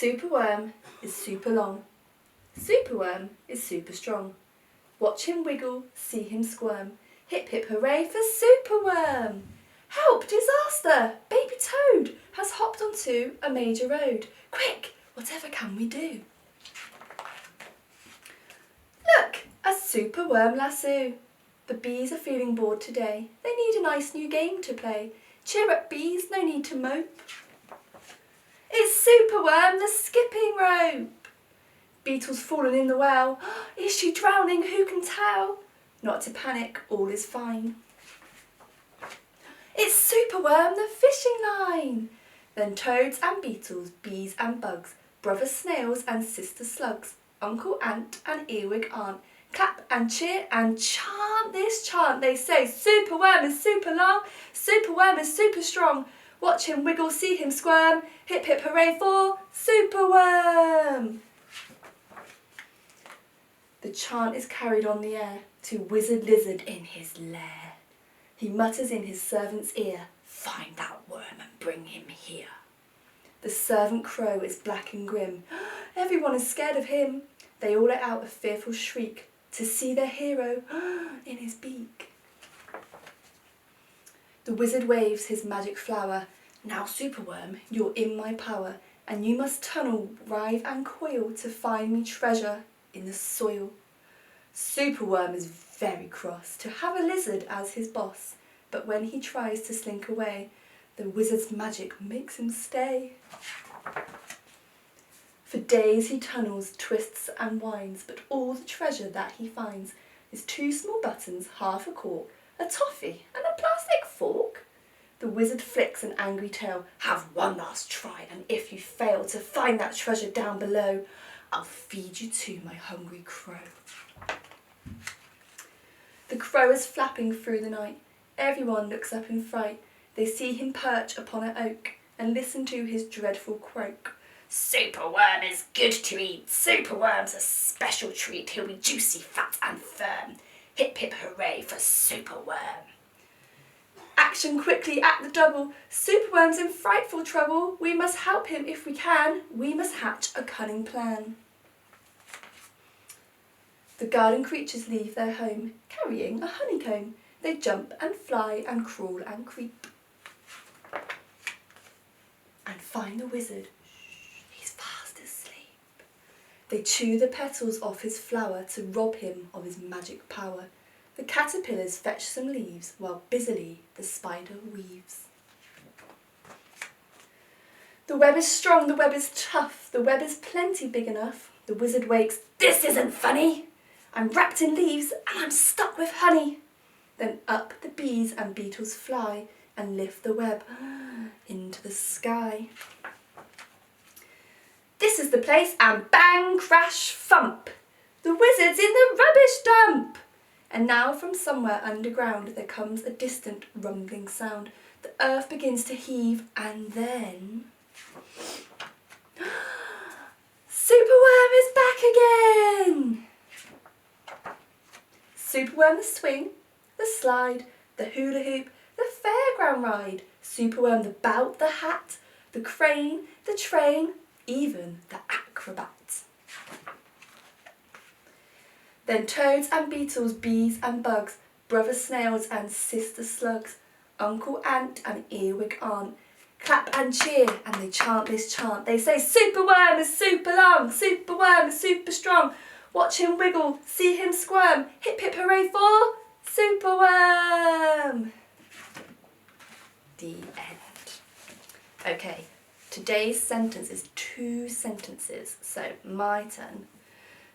Superworm is super long. Superworm is super strong. Watch him wiggle, see him squirm. Hip hip hooray for Superworm! Help! Disaster! Baby Toad has hopped onto a major road. Quick! Whatever can we do? Look! A Superworm lasso. The bees are feeling bored today. They need a nice new game to play. Cheer up bees, no need to mope. It's Superworm, the skipping rope. Beetle's fallen in the well. Is she drowning? Who can tell? Not to panic, all is fine. It's Superworm, the fishing line. Then toads and beetles, bees and bugs, brother snails and sister slugs, uncle ant and earwig aunt, clap and cheer and chant this chant. They say, Superworm is super long, Superworm is super strong. Watch him wiggle, see him squirm. Hip hip hooray for Superworm! The chant is carried on the air to Wizard Lizard in his lair. He mutters in his servant's ear, find that worm and bring him here. The servant crow is black and grim. Everyone is scared of him. They all let out a fearful shriek to see their hero in his beak. The wizard waves his magic flower. Now, Superworm, you're in my power, and you must tunnel, writhe and coil to find me treasure in the soil. Superworm is very cross to have a lizard as his boss, but when he tries to slink away, the wizard's magic makes him stay. For days he tunnels, twists and winds, but all the treasure that he finds is 2 small buttons, half a cork, a toffee and a plastic fork. The wizard flicks an angry tail. Have one last try, and if you fail to find that treasure down below, I'll feed you to my hungry crow. The crow is flapping through the night. Everyone looks up in fright. They see him perch upon an oak and listen to his dreadful croak. Superworm is good to eat. Superworm's a special treat. He'll be juicy, fat and firm. Hip hip hooray for Superworm. Action quickly at the double. Superworm's in frightful trouble. We must help him if we can. We must hatch a cunning plan. The garden creatures leave their home, carrying a honeycomb. They jump and fly and crawl and creep. And find the wizard. He's fast asleep. They chew the petals off his flower to rob him of his magic power. The caterpillars fetch some leaves while busily the spider weaves. The web is strong, the web is tough, the web is plenty big enough. The wizard wakes, this isn't funny. I'm wrapped in leaves and I'm stuck with honey. Then up the bees and beetles fly and lift the web into the sky. This is the place, and bang, crash, thump. The wizard's in the rubbish dump. And now from somewhere underground there comes a distant rumbling sound. The earth begins to heave and then... Superworm is back again! Superworm the swing, the slide, the hula hoop, the fairground ride. Superworm the bout, the hat, the crane, the train, even the acrobat. Then toads and beetles, bees and bugs, brother snails and sister slugs, uncle ant and earwig aunt, clap and cheer and they chant this chant. They say, Superworm is super long, Superworm is super strong. Watch him wiggle, see him squirm. Hip hip hooray for Superworm! The end. Okay, today's sentence is 2 sentences, so my turn.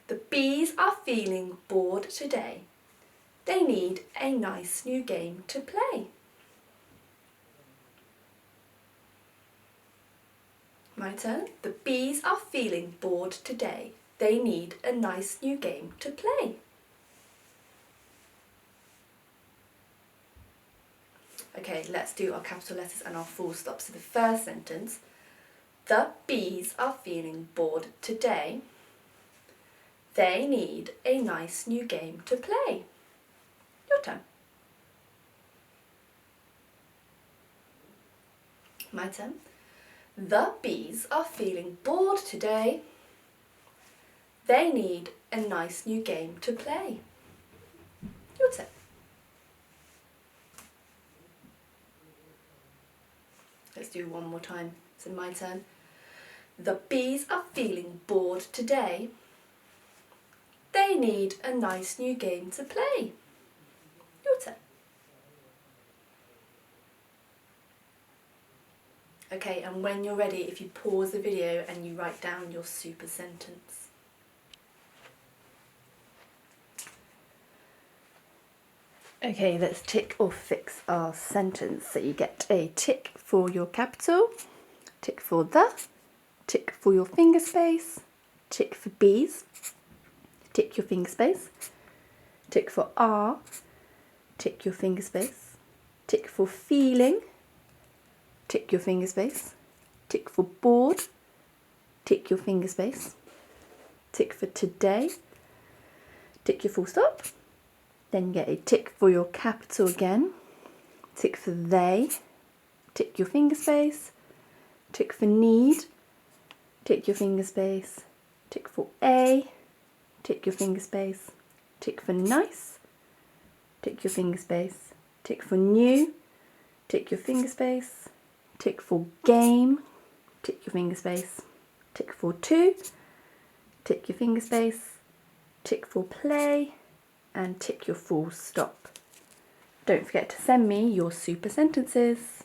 The bees are feeling bored today. They need a nice new game to play. My turn. The bees are feeling bored today. They need a nice new game to play. Okay, let's do our capital letters and our full stop. So the first sentence, the bees are feeling bored today. They need a nice new game to play. Your turn. My turn. The bees are feeling bored today. They need a nice new game to play. Your turn. Let's do one more time. It's my turn. The bees are feeling bored today. They need a nice new game to play. Your turn. Okay, and when you're ready, if you pause the video and you write down your super sentence. Okay, let's tick or fix our sentence. So you get a tick for your capital, tick for the, tick for your finger space, tick for bees, tick your finger space, tick for are, tick your finger space, tick for feeling, tick your finger space, tick for bored, tick your finger space, tick for today, tick your full stop, then get a tick for your capital again, tick for they, tick your finger space, tick for need, tick your finger space, tick for a, tick your finger space, tick for nice, tick your finger space, tick for new, tick your finger space, tick for game, tick your finger space, tick for two, tick your finger space, tick for play, and tick your full stop. Don't forget to send me your super sentences.